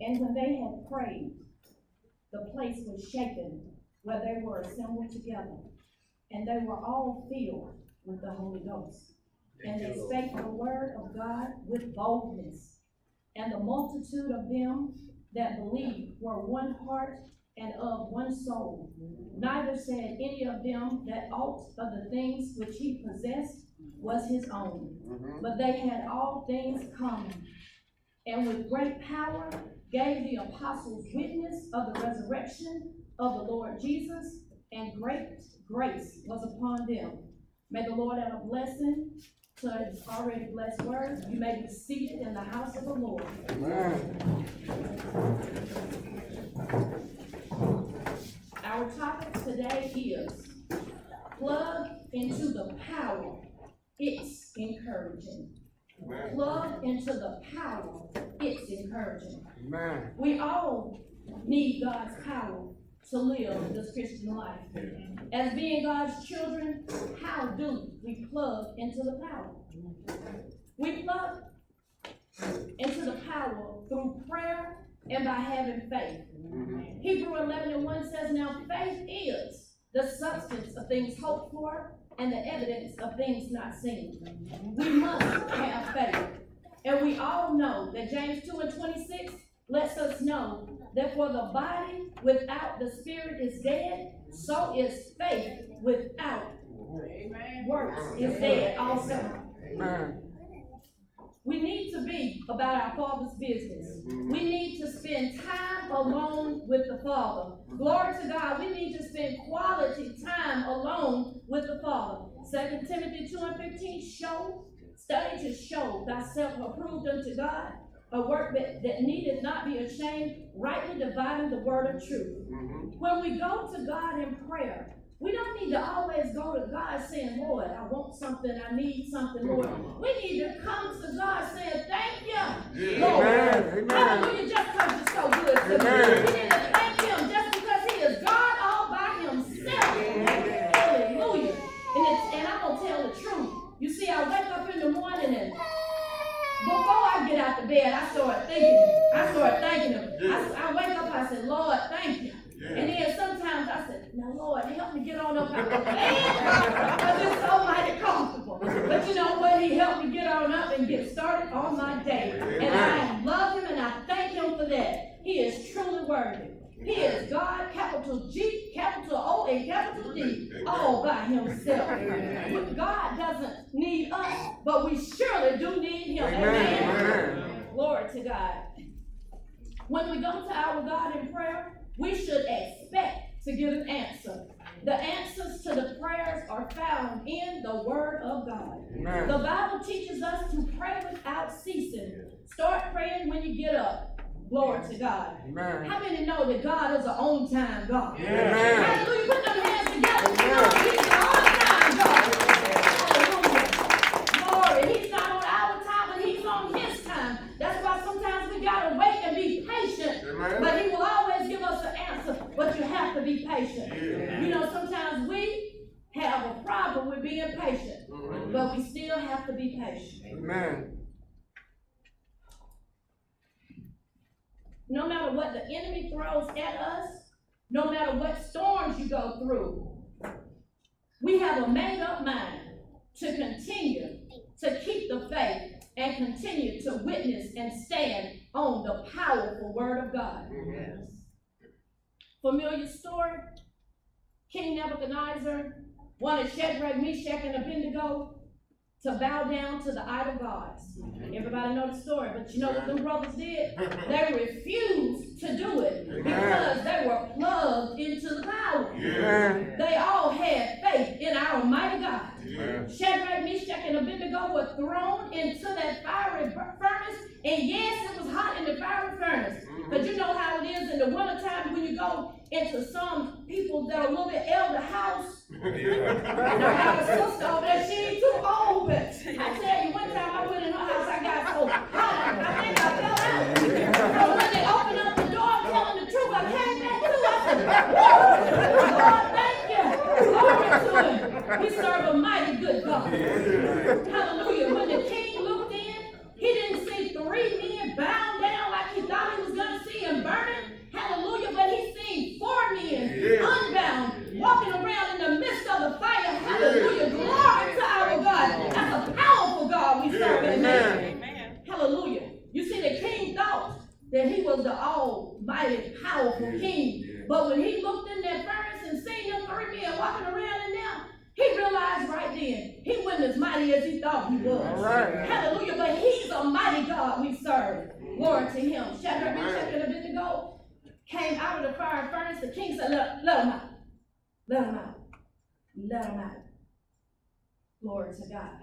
And when they had prayed, the place was shaken where they were assembled together, and they were all filled with the Holy Ghost. And they spake the word of God with boldness. And the multitude of them that believed were one heart and of one soul. Neither said any of them that aught of the things which he possessed was his own, but they had all things common. And with great power gave the apostles witness of the resurrection of the Lord Jesus, and great grace was upon them. May the Lord add a blessing to his already blessed word. You may be seated in the house of the Lord. Amen. Our topic today is plug into the power. It's encouraging. Amen. Plug into the power. It's encouraging. Amen. We all need God's power to live this Christian life. As being God's children, how do we plug into the power? We plug into the power through prayer and by having faith. Hebrews 11:1 says, now faith is the substance of things hoped for and the evidence of things not seen. We must have faith. And we all know that James 2:26 lets us know that for the body without the spirit is dead, so is faith without works is dead also. Amen. We need to be about our Father's business. We need to spend time alone with the Father. Glory to God. We need to spend quality time alone with the Father. 2 Timothy 2:15 study to show thyself approved unto God, a work that needeth not be ashamed, rightly dividing the word of truth. When we go to God in prayer, we don't need to always go to God saying, Lord, I want something, I need something, Lord. We need to come to God saying, thank you, Lord. Amen. Hallelujah, just because you're so good to me. We need to thank him just because he is God all by himself. Hallelujah. And I'm going to tell the truth. You see, I wake up in the morning and before I get out of bed, I start thanking him. I wake up, I said, Lord, thank you. And then sometimes I said, now Lord, help me get on up out of the bed because it's so mighty comfortable. But you know what? He helped me get on up and get started on my day. And I love him and I thank him for that. He is truly worthy. He is God, capital G, capital O, and capital D, all by himself. God doesn't need us, but we surely do need him. Amen. Glory to God. When we go to our God in prayer, we should expect to get an answer. The answers to the prayers are found in the Word of God. Amen. The Bible teaches us to pray without ceasing. Start praying when you get up. Glory to God. Amen. How many know that God is an on-time God? Amen. Hallelujah. Put them hands together. He's an on-time God. Hallelujah. Glory. He's not on our time, but he's on his time. That's why sometimes we got to wait and be patient. Amen. But he will always give us an answer, but you have to be patient. Yeah. You know, sometimes we have a problem with being patient, but we still have to be patient. Amen. No matter what the enemy throws at us, no matter what storms you go through, we have a made-up mind to continue to keep the faith and continue to witness and stand on the powerful word of God. Yes. Familiar story? King Nebuchadnezzar wanted Shadrach, Meshach, and Abednego to bow down to the idol gods. Everybody know the story, but you know what them brothers did? They refused to do it because they were plugged into the power. Yeah. They all had faith in our mighty God. Yeah. Shadrach, Meshach, and Abednego were thrown into that fiery furnace, and yes, it was hot in the fiery furnace. But you know how it is in the wintertime when you go into some people that are a little bit elder house. And I have a sister over there, she ain't too old, but I tell you, one time I went in her house, I got so hot, I think I fell out. So when they opened up the door, I'm telling the truth, I came back too. I said, Lord, thank you. Glory to him. We serve a mighty good God. Hallelujah. When the king looked in, he didn't see three men bound down like he thought he was going to see that he was the almighty, powerful king. But when he looked in that furnace and seen them 3 men walking around in there, he realized right then he wasn't as mighty as he thought he was. Right. Hallelujah. But he's a mighty God we serve. Glory to him. Shadrach, Meshach, and Abednego came out of the fire furnace. The king said, let them out. Let them out. Let them out. Glory to God.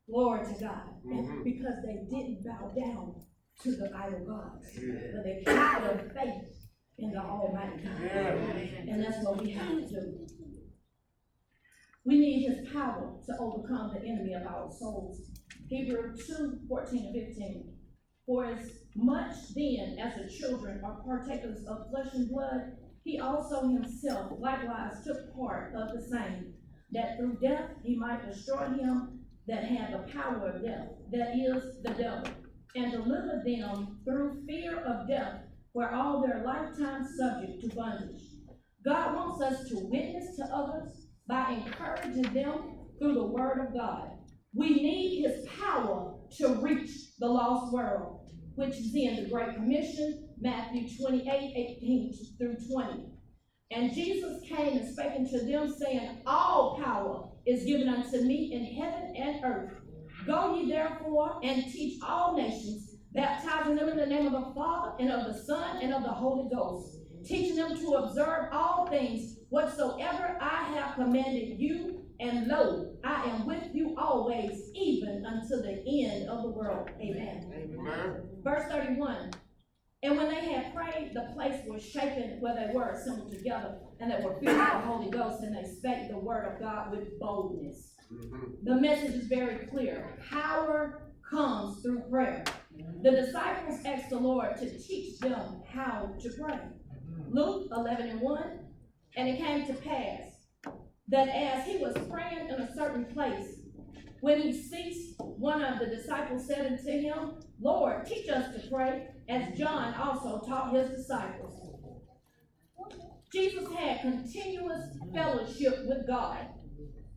Glory to God. And because they didn't bow down to the idol gods, but they kept their faith in the Almighty God. And that's what we have to do. We need his power to overcome the enemy of our souls. Hebrews 2:14-15. For as much then as the children are partakers of flesh and blood, he also himself likewise took part of the same, that through death he might destroy him that had the power of death, that is, the devil, and deliver them through fear of death, where all their lifetime subject to bondage. God wants us to witness to others by encouraging them through the word of God. We need his power to reach the lost world, which is in the Great Commission, Matthew 28:18-20. And Jesus came and spake unto them, saying, all power is given unto me in heaven and earth. Go ye therefore and teach all nations, baptizing them in the name of the Father and of the Son and of the Holy Ghost, teaching them to observe all things whatsoever I have commanded you, and lo, I am with you always, even unto the end of the world. Amen. Amen. Verse 31. And when they had prayed, the place was shaken where they were assembled together, and they were filled with the Holy Ghost, and they spake the word of God with boldness. The message is very clear. Power comes through prayer. The disciples asked the Lord to teach them how to pray. Luke 11:1. And it came to pass that as he was praying in a certain place, when he ceased, one of the disciples said unto him, Lord, teach us to pray, as John also taught his disciples. Jesus had continuous fellowship with God.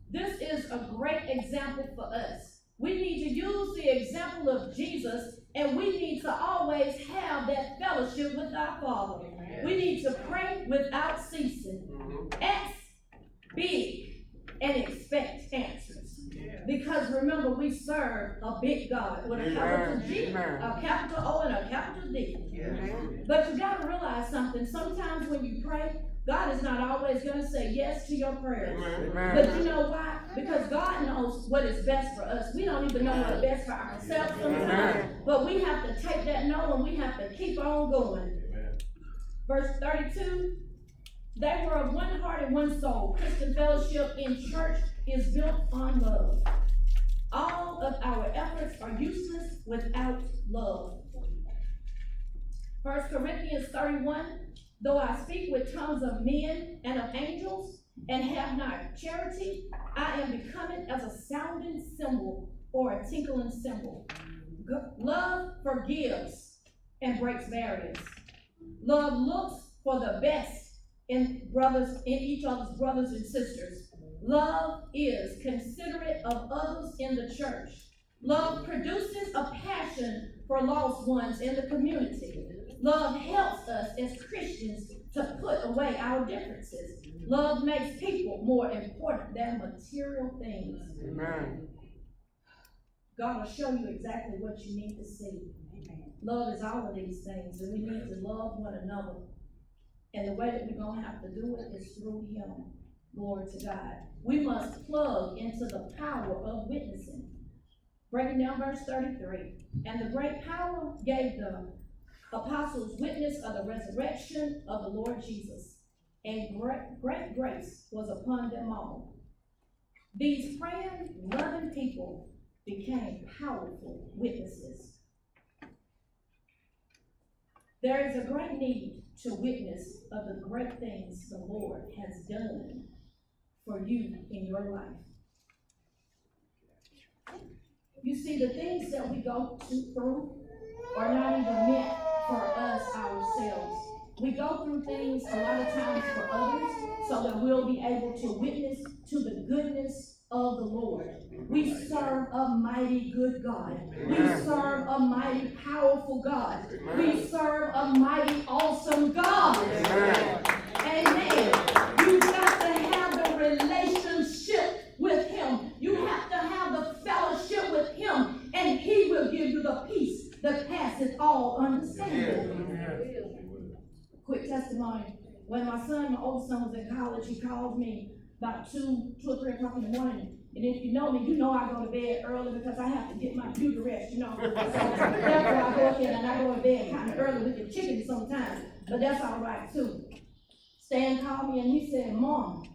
This is a great example for us. We need to use the example of Jesus, and we need to always have that fellowship with our Father. We need to pray without ceasing. Ask big and expect answers. Because remember, we serve a big God with a capital G, a capital O, and a capital D. But you got to realize something. Sometimes when you pray, God is not always going to say yes to your prayers. But you know why? Because God knows what is best for us. We don't even know what's best for ourselves sometimes. But we have to take that no and we have to keep on going. Verse 32. They were of one heart and one soul. Christian fellowship in church is built on love. All of our efforts are useless without love. 1 Corinthians 31. Though I speak with tongues of men and of angels and have not charity, I am becoming as a sounding cymbal or a tinkling cymbal. Love forgives and breaks barriers. Love looks for the best in each other's brothers and sisters. Love is considerate of others in the church. Love produces a passion for lost ones in the community. Love helps us as Christians to put away our differences. Love makes people more important than material things. Amen. God will show you exactly what you need to see. Love is all of these things, and we need to love one another. And the way that we're going to have to do it is through him. Glory to God. We must plug into the power of witnessing. Breaking down verse 33. And the great power gave the apostles witness of the resurrection of the Lord Jesus. And great grace was upon them all. These praying, loving people became powerful witnesses. There is a great need to witness of the great things the Lord has done for you in your life. You see, the things that we go through are not even meant for us ourselves. We go through things a lot of times for others so that we'll be able to witness to the goodness of the Lord. We serve a mighty good God. We serve a mighty powerful God. We serve a mighty awesome God. Amen. You've got to have the relationship with him. You have to have the fellowship with him, and he will give you the peace that passes all understanding. Quick testimony. When my oldest son was in college, he called me about 2 or 3 o'clock in the morning. And if you know me, you know I go to bed early because I have to get my beauty rest, So therefore I go ahead and I go to bed kind of early with the chicken sometimes. But that's all right too. Stan called me and he said, Mom,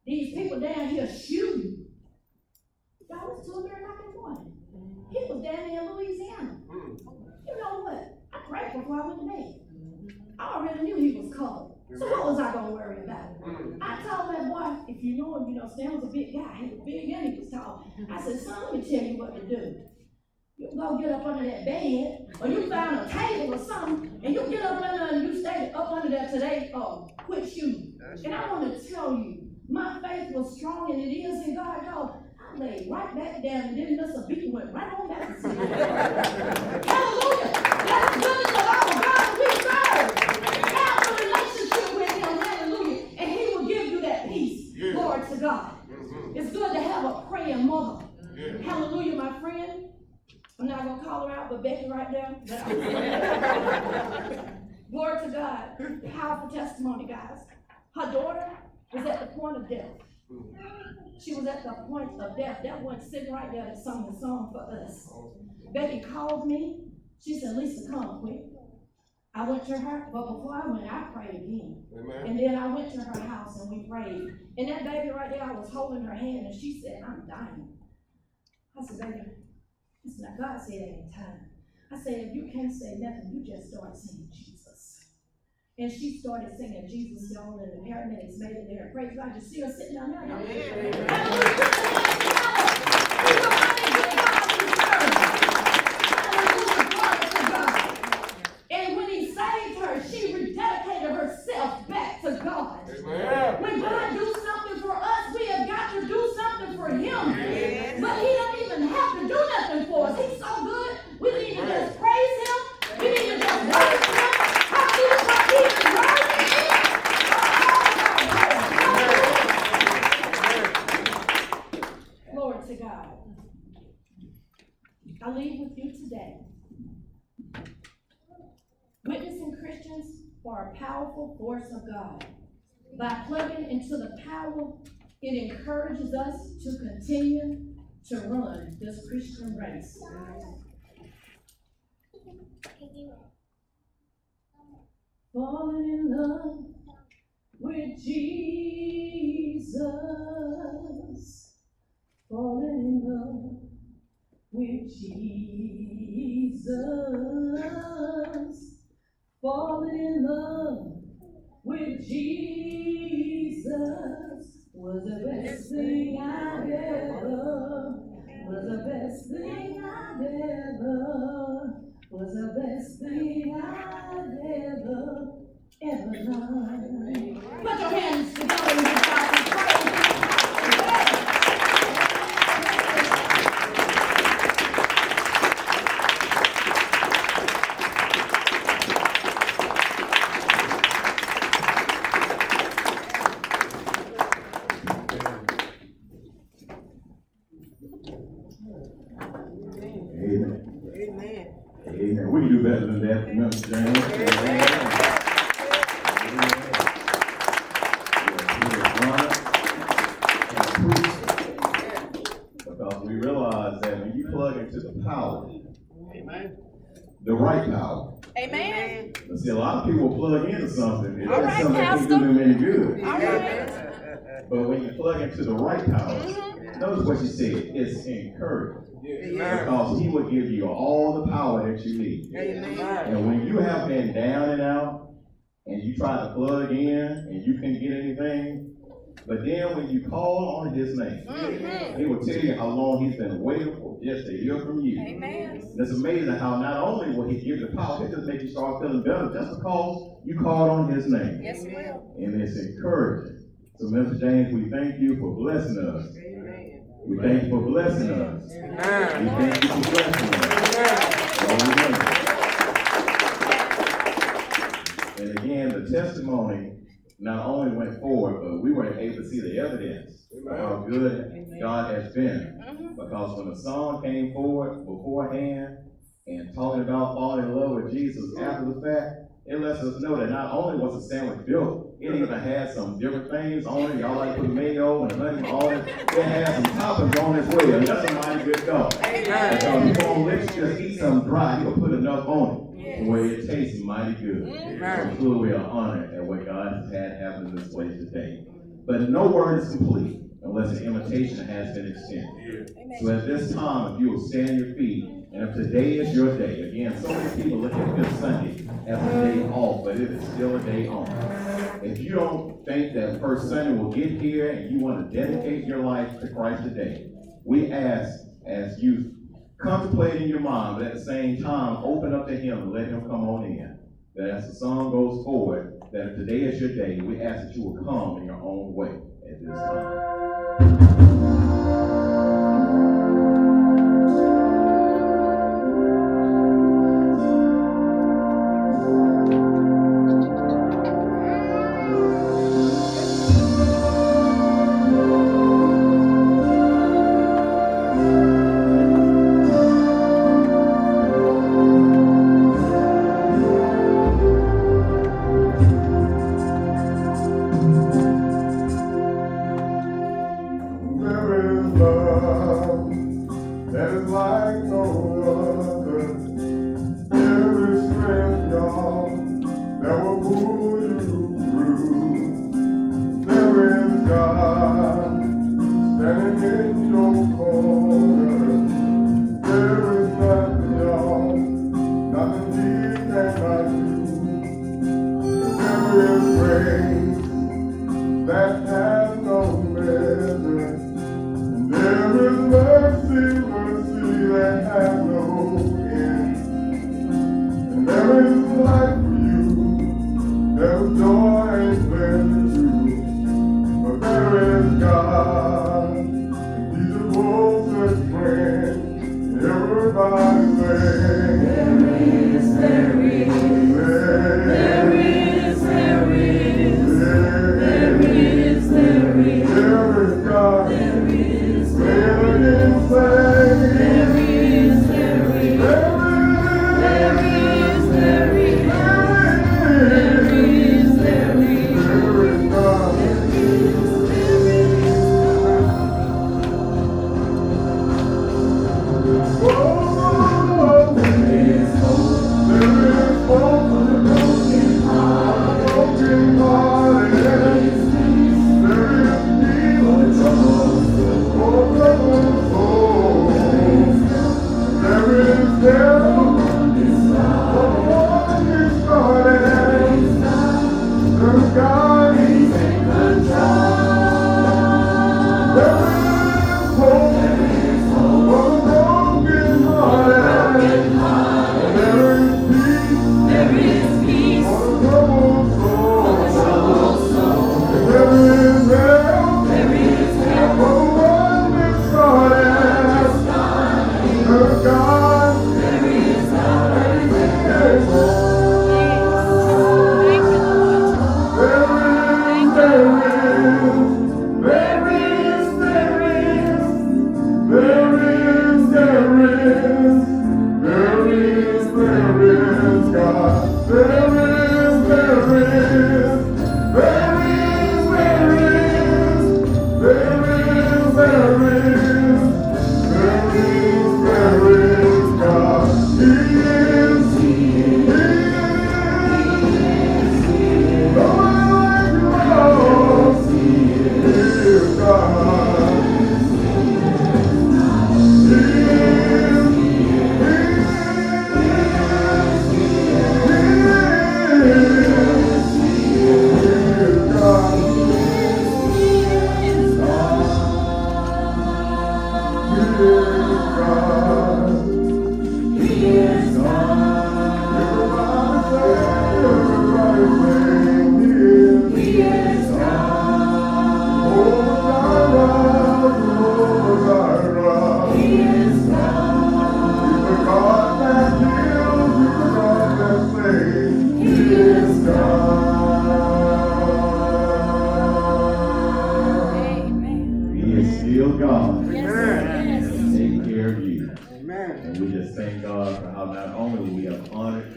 these people down here shooting. That was 2 or 3 o'clock in the morning. He was down there in Louisiana. You know what? I prayed before I went to bed. I already knew he was covered. So what was I going to worry about? I told that boy, if you know him, Stan was a big guy. He was big and he was tall. I said, son, let me tell you what to do. You go get up under that bed, or you find a table or something, and you get up under and you stay up under there till they quit shooting. And I want to tell you, my faith was strong, and it is in God, y'all. I laid right back down and didn't miss a beat, went right on back to sleep. Hallelujah! That's good to our God we serve. Have a relationship with him, hallelujah, and he will give you that peace. Yeah. Glory to God. It's good to have a praying mother. Yeah. Hallelujah, my friend. I'm not going to call her out, but Becky right there. Glory to God. Powerful testimony, guys. Her daughter was at the point of death. She was at the point of death. That one sitting right there that sung the song for us. Becky called me. She said, Lisa, come quick. I went to her, but before I went, I prayed again. Amen. And then I went to her house and we prayed. And that baby right there, I was holding her hand and she said, I'm dying. I said, baby, it's not God said it ain't time. I said, if you can't say nothing, you just start saying Jesus. And she started singing Jesus, y'all, and the paramedics made it there. Praise God. You see her sitting down there? And when he saved her, she rededicated herself back to God. Amen. When God do something for us, we have got to do something for him. Amen. But he don't even have to do nothing for us. He's so good. We need to just praise him. We need to just worship him. Glory to God. I leave with you today. Witnessing Christians are a powerful force of God. By plugging into the power, it encourages us to continue to run this Christian race. Falling in love with Jesus. Falling in love with Jesus. Falling in love with Jesus was the best thing I've ever, was the best thing I've ever, was the best thing I've ever done. Put your hands together and give God some praise. Amen. We can do better than that, Mr. James. Because we realize that when you plug into the power, amen, the right power. Amen. But see, a lot of people plug into something, and that's something that can do them any good. All right. But when you plug into the right power, notice what she said, it's encouraging. Because he will give you all the power that you need. Amen. And when you have been down and out, and you try to plug in, and you can't get anything, but then when you call on his name, he will tell you how long he's been waiting for just to hear from you. Amen. And it's amazing how not only will he give you the power, it just makes you start feeling better just because you called on his name. Yes, he will. And it's encouraging. So, Mr. James, we thank you for blessing us We thank you for blessing us. We thank you for blessing us. And again, the testimony not only went forward, but we were able to see the evidence of how good God has been. Because when the song came forward beforehand and talking about falling in love with Jesus after the fact, it lets us know that not only was the sandwich built, it even had some different things on it. Y'all like put mayo and honey on it. It had some toppings on its way. And that's a mighty good thought. Because he won't let you just eat something dry. He'll put enough on it. The way it tastes mighty good. So truly we are honored at what God has had happen in this place today. But no word is complete unless an invitation has been extended. So at this time, if you will stand on your feet, and if today is your day, again, so many people look at this Sunday as a day off, but it is still a day on. If you don't think that first Sunday will get here and you want to dedicate your life to Christ today, we ask, as you contemplate in your mind, but at the same time, open up to Him and let Him come on in. That as the song goes forward, that if today is your day, we ask that you will come in your own way at this time.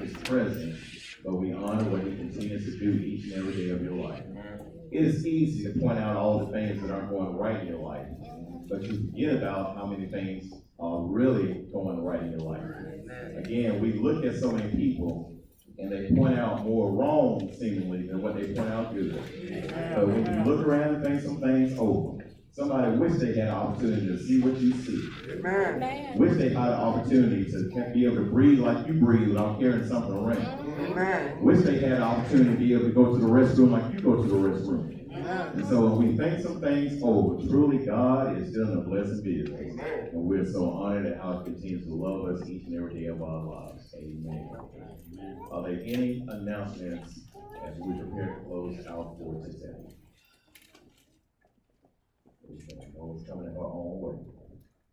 His presence, but we honor what He continues to do each and every day of your life. It is easy to point out all the things that aren't going right in your life, but you forget about how many things are really going right in your life. Again, we look at so many people and they point out more wrong seemingly than what they point out good. But when you look around and think some things over, somebody wish they had an opportunity to see what you see. Amen. Wish they had an opportunity to be able to breathe like you breathe without carrying something around. Amen. Wish they had an opportunity to be able to go to the restroom like you go to the restroom. And so when we think some things over, truly God is still in a blessed business. And we're so honored at how He continues to love us each and every day of our lives. Amen. Are there any announcements as we prepare to close out for today? Always coming in our own way.